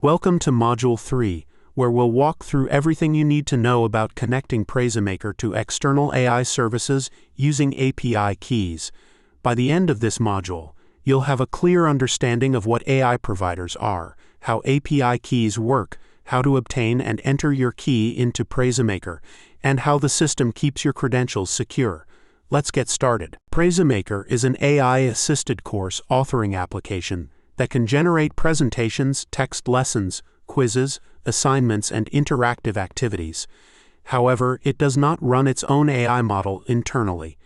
Welcome to Module 3, where we'll walk through everything you need to know about connecting PreseMaker to external AI services using API keys. By the end of this module, you'll have a clear understanding of what AI providers are, how API keys work, how to obtain and enter your key into PreseMaker, and how the system keeps your credentials secure. Let's get started. PreseMaker is an AI-assisted course authoring application that can generate presentations, text lessons, quizzes, assignments, and interactive activities. However, it does not run its own AI model internally.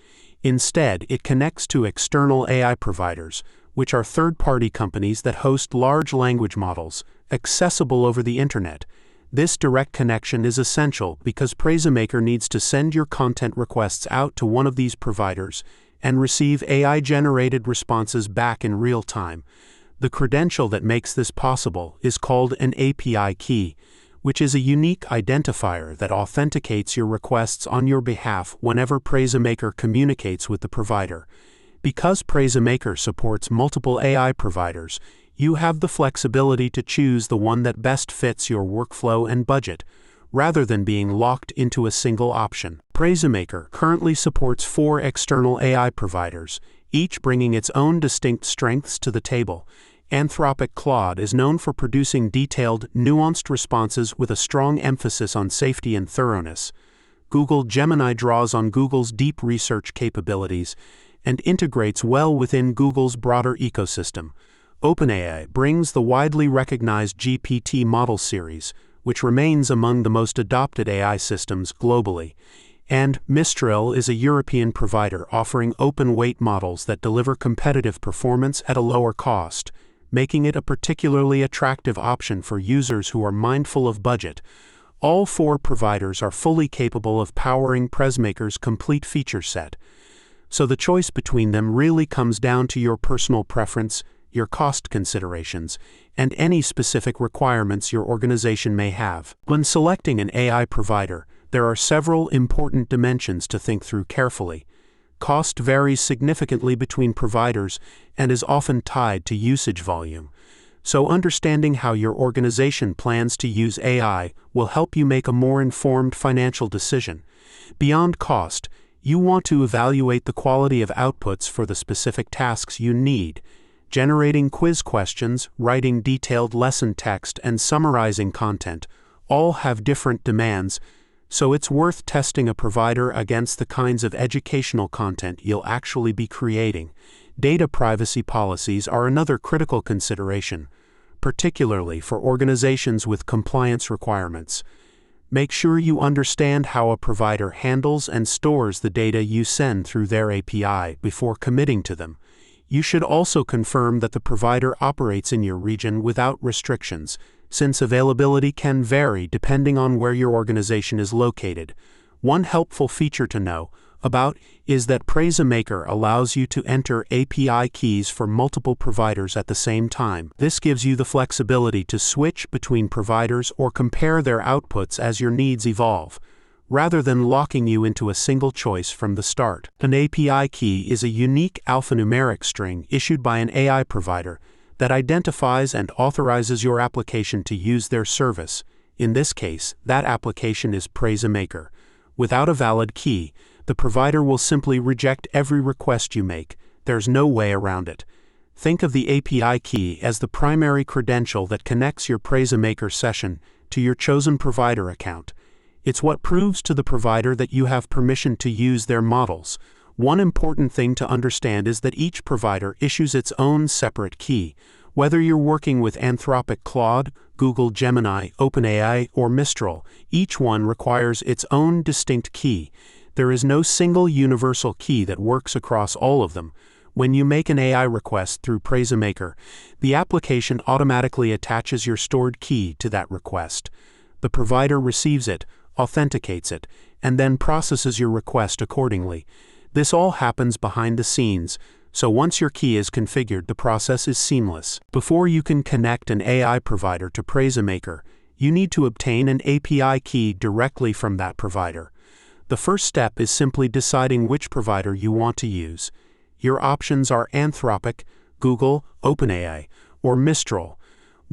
Instead, it connects to external AI providers, which are third-party companies that host large language models, accessible over the internet. This direct connection is essential because PreseMaker needs to send your content requests out to one of these providers and receive AI-generated responses back in real time. The credential that makes this possible is called an API key, which is a unique identifier that authenticates your requests on your behalf whenever PreseMaker communicates with the provider. Because PreseMaker supports multiple AI providers, you have the flexibility to choose the one that best fits your workflow and budget, rather than being locked into a single option. PreseMaker currently supports 4 external AI providers, each bringing its own distinct strengths to the table. Anthropic Claude is known for producing detailed, nuanced responses with a strong emphasis on safety and thoroughness. Google Gemini draws on Google's deep research capabilities and integrates well within Google's broader ecosystem. OpenAI brings the widely recognized GPT model series, which remains among the most adopted AI systems globally. And Mistral is a European provider offering open-weight models that deliver competitive performance at a lower cost, making it a particularly attractive option for users who are mindful of budget. All 4 providers are fully capable of powering PreseMaker's complete feature set. So the choice between them really comes down to your personal preference, your cost considerations, and any specific requirements your organization may have. When selecting an AI provider, there are several important dimensions to think through carefully. Cost varies significantly between providers and is often tied to usage volume. So understanding how your organization plans to use AI will help you make a more informed financial decision. Beyond cost, you want to evaluate the quality of outputs for the specific tasks you need. Generating quiz questions, writing detailed lesson text, and summarizing content all have different demands, so it's worth testing a provider against the kinds of educational content you'll actually be creating. Data privacy policies are another critical consideration, particularly for organizations with compliance requirements. Make sure you understand how a provider handles and stores the data you send through their API before committing to them. You should also confirm that the provider operates in your region without restrictions, since availability can vary depending on where your organization is located. One helpful feature to know about is that PreseMaker allows you to enter API keys for multiple providers at the same time. This gives you the flexibility to switch between providers or compare their outputs as your needs evolve, rather than locking you into a single choice from the start. An API key is a unique alphanumeric string issued by an AI provider that identifies and authorizes your application to use their service. In this case, that application is PreseMaker. Without a valid key, the provider will simply reject every request you make. There's no way around it. Think of the API key as the primary credential that connects your PreseMaker session to your chosen provider account. It's what proves to the provider that you have permission to use their models. One important thing to understand is that each provider issues its own separate key. Whether you're working with Anthropic Claude, Google Gemini, OpenAI, or Mistral, each one requires its own distinct key. There is no single universal key that works across all of them. When you make an AI request through PreseMaker, the application automatically attaches your stored key to that request. The provider receives it, authenticates it, and then processes your request accordingly. This all happens behind the scenes, so once your key is configured, the process is seamless. Before you can connect an AI provider to PreseMaker, you need to obtain an API key directly from that provider. The first step is simply deciding which provider you want to use. Your options are Anthropic, Google, OpenAI, or Mistral.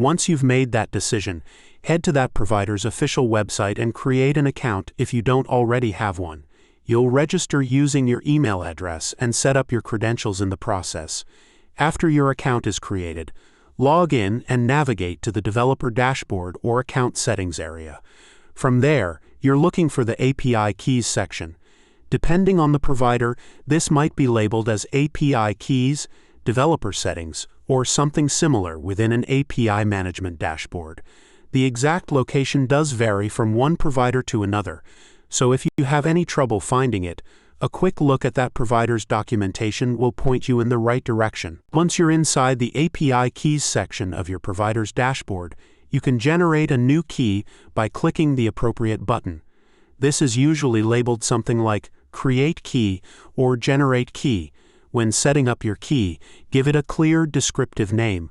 Once you've made that decision, head to that provider's official website and create an account if you don't already have one. You'll register using your email address and set up your credentials in the process. After your account is created, log in and navigate to the developer dashboard or account settings area. From there, you're looking for the API keys section. Depending on the provider, this might be labeled as API keys, developer settings, or something similar within an API management dashboard. The exact location does vary from one provider to another, so if you have any trouble finding it, a quick look at that provider's documentation will point you in the right direction. Once you're inside the API keys section of your provider's dashboard, you can generate a new key by clicking the appropriate button. This is usually labeled something like Create Key or Generate Key. When setting up your key, give it a clear, descriptive name.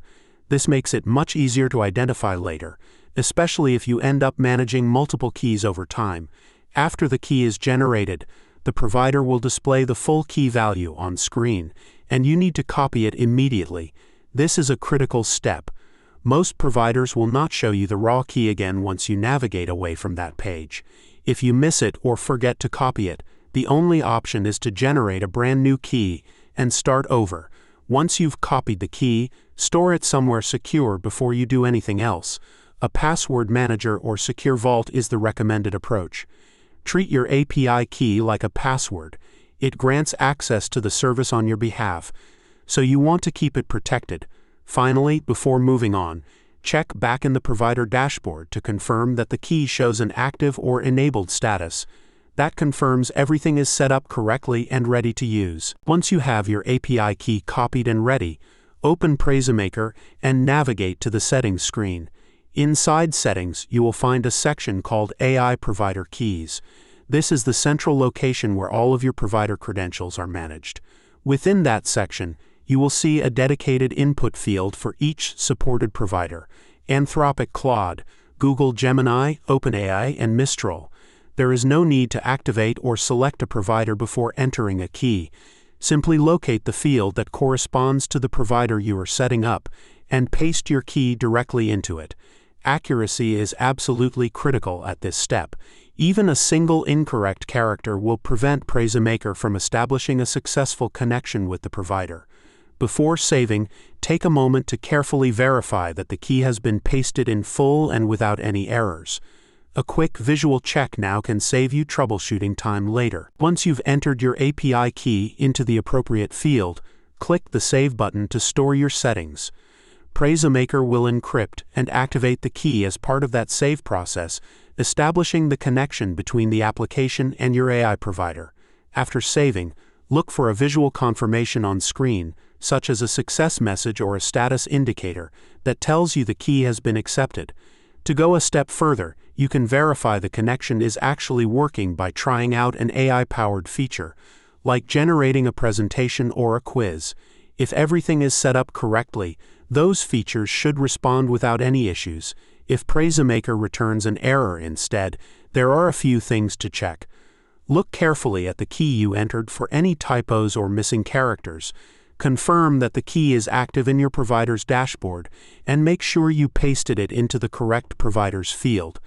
This makes it much easier to identify later, especially if you end up managing multiple keys over time. After the key is generated, the provider will display the full key value on screen, and you need to copy it immediately. This is a critical step. Most providers will not show you the raw key again once you navigate away from that page. If you miss it or forget to copy it, the only option is to generate a brand new key and start over. Once you've copied the key, store it somewhere secure before you do anything else. A password manager or secure vault is the recommended approach. Treat your API key like a password. It grants access to the service on your behalf, so you want to keep it protected. Finally, before moving on, check back in the provider dashboard to confirm that the key shows an active or enabled status. That confirms everything is set up correctly and ready to use. Once you have your API key copied and ready, open PreseMaker and navigate to the settings screen. Inside Settings, you will find a section called AI Provider Keys. This is the central location where all of your provider credentials are managed. Within that section, you will see a dedicated input field for each supported provider: Anthropic Claude, Google Gemini, OpenAI, and Mistral. There is no need to activate or select a provider before entering a key. Simply locate the field that corresponds to the provider you are setting up and paste your key directly into it. Accuracy is absolutely critical at this step. Even a single incorrect character will prevent PreseMaker from establishing a successful connection with the provider. Before saving, take a moment to carefully verify that the key has been pasted in full and without any errors. A quick visual check now can save you troubleshooting time later. Once you've entered your API key into the appropriate field, click the Save button to store your settings. PreseMaker will encrypt and activate the key as part of that save process, establishing the connection between the application and your AI provider. After saving, look for a visual confirmation on screen, such as a success message or a status indicator, that tells you the key has been accepted. To go a step further, you can verify the connection is actually working by trying out an AI-powered feature, like generating a presentation or a quiz. If everything is set up correctly, those features should respond without any issues. If PreseMaker returns an error instead, there are a few things to check. Look carefully at the key you entered for any typos or missing characters. Confirm that the key is active in your provider's dashboard, and make sure you pasted it into the correct provider's field.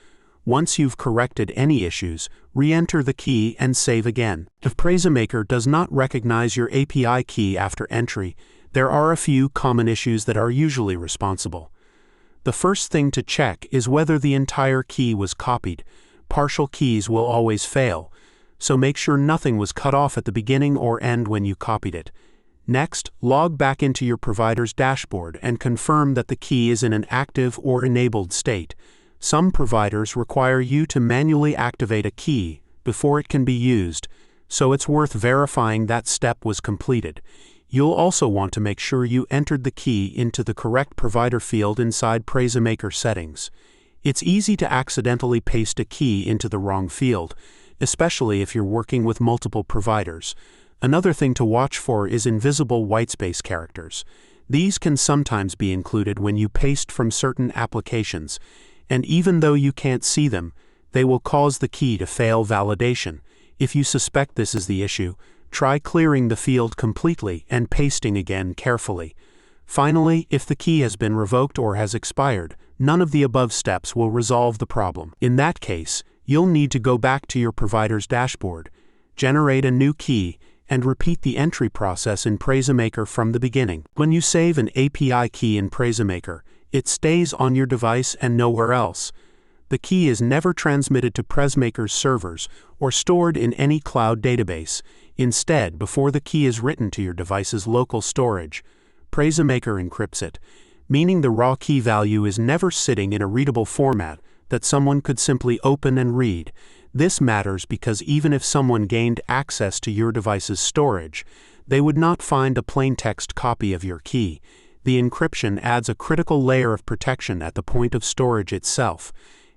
Once you've corrected any issues, re-enter the key and save again. If PreseMaker does not recognize your API key after entry, there are a few common issues that are usually responsible. The first thing to check is whether the entire key was copied. Partial keys will always fail, so make sure nothing was cut off at the beginning or end when you copied it. Next, log back into your provider's dashboard and confirm that the key is in an active or enabled state. Some providers require you to manually activate a key before it can be used, so it's worth verifying that step was completed. You'll also want to make sure you entered the key into the correct provider field inside PreseMaker settings. It's easy to accidentally paste a key into the wrong field, especially if you're working with multiple providers. Another thing to watch for is invisible whitespace characters. These can sometimes be included when you paste from certain applications, and even though you can't see them, they will cause the key to fail validation. If you suspect this is the issue, try clearing the field completely and pasting again carefully. Finally, if the key has been revoked or has expired, none of the above steps will resolve the problem. In that case, you'll need to go back to your provider's dashboard, generate a new key, and repeat the entry process in PreseMaker from the beginning. When you save an API key in PreseMaker, it stays on your device and nowhere else. The key is never transmitted to PreseMaker's servers or stored in any cloud database. Instead, before the key is written to your device's local storage, PreseMaker encrypts it, meaning the raw key value is never sitting in a readable format that someone could simply open and read. This matters because even if someone gained access to your device's storage, they would not find a plain text copy of your key. The encryption adds a critical layer of protection at the point of storage itself.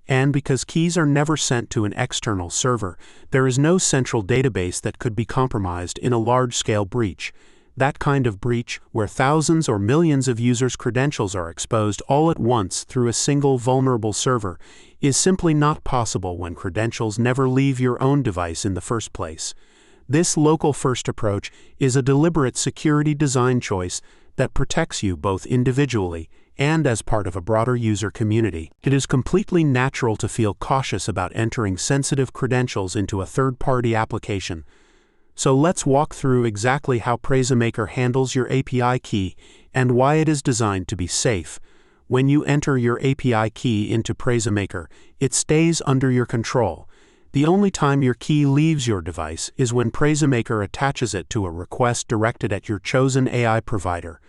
And because keys are never sent to an external server, there is no central database that could be compromised in a large-scale breach. That kind of breach, where thousands or millions of users' credentials are exposed all at once through a single vulnerable server, is simply not possible when credentials never leave your own device in the first place. This local-first approach is a deliberate security design choice that protects you both individually and as part of a broader user community. It is completely natural to feel cautious about entering sensitive credentials into a third-party application. So let's walk through exactly how PreseMaker handles your API key and why it is designed to be safe. When you enter your API key into PreseMaker, it stays under your control. The only time your key leaves your device is when PreseMaker attaches it to a request directed at your chosen AI provider,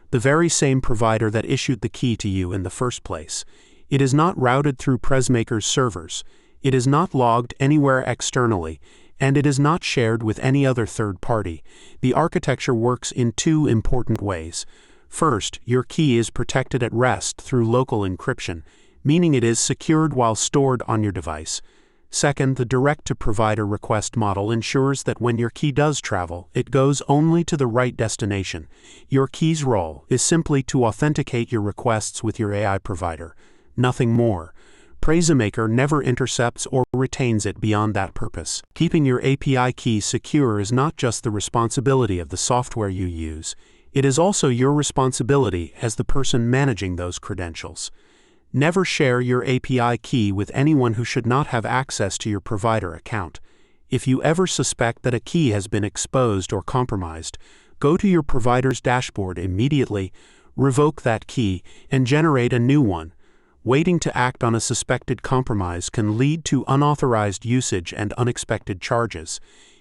the very same provider that issued the key to you in the first place. It is not routed through PreseMaker's servers, it is not logged anywhere externally, and it is not shared with any other third party. The architecture works in two important ways. First, your key is protected at rest through local encryption, meaning it is secured while stored on your device. Second, the direct-to-provider request model ensures that when your key does travel, it goes only to the right destination. Your key's role is simply to authenticate your requests with your AI provider, nothing more. PreseMaker never intercepts or retains it beyond that purpose. Keeping your API key secure is not just the responsibility of the software you use, it is also your responsibility as the person managing those credentials. Never share your API key with anyone who should not have access to your provider account. If you ever suspect that a key has been exposed or compromised, go to your provider's dashboard immediately, revoke that key, and generate a new one. Waiting to act on a suspected compromise can lead to unauthorized usage and unexpected charges.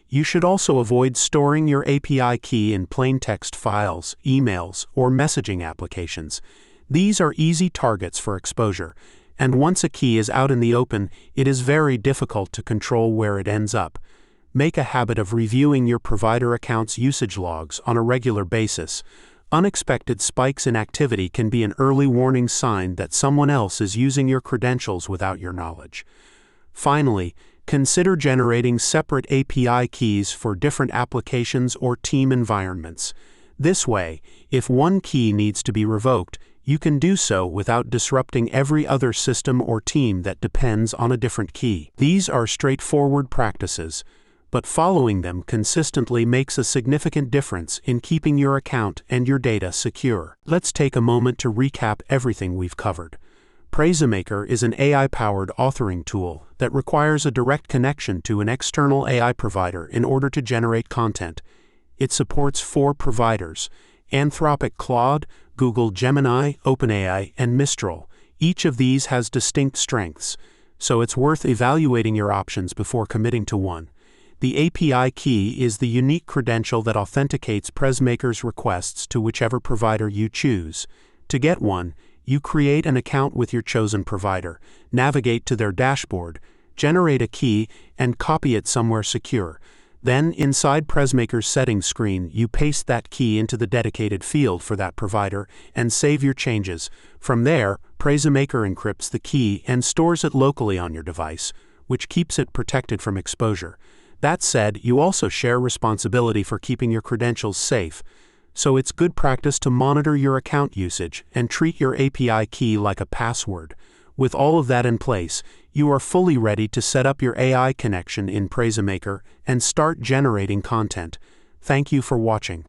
You should also avoid storing your API key in plain text files, emails, or messaging applications. These are easy targets for exposure, and once a key is out in the open, it is very difficult to control where it ends up. Make a habit of reviewing your provider account's usage logs on a regular basis. Unexpected spikes in activity can be an early warning sign that someone else is using your credentials without your knowledge. Finally, consider generating separate API keys for different applications or team environments. This way, if one key needs to be revoked, you can do so without disrupting every other system or team that depends on a different key. These are straightforward practices, but following them consistently makes a significant difference in keeping your account and your data secure. Let's take a moment to recap everything we've covered. PreseMaker is an AI-powered authoring tool that requires a direct connection to an external AI provider in order to generate content. It supports 4 providers: Anthropic Claude, Google Gemini, OpenAI, and Mistral. Each of these has distinct strengths, so it's worth evaluating your options before committing to one. The API key is the unique credential that authenticates PreseMaker's requests to whichever provider you choose. To get one, you create an account with your chosen provider, navigate to their dashboard, generate a key, and copy it somewhere secure. Then, inside PreseMaker's settings screen, you paste that key into the dedicated field for that provider and save your changes. From there, PreseMaker encrypts the key and stores it locally on your device, which keeps it protected from exposure. That said, you also share responsibility for keeping your credentials safe, so it's good practice to monitor your account usage and treat your API key like a password. With all of that in place, you are fully ready to set up your AI connection in PreseMaker and start generating content. Thank you for watching.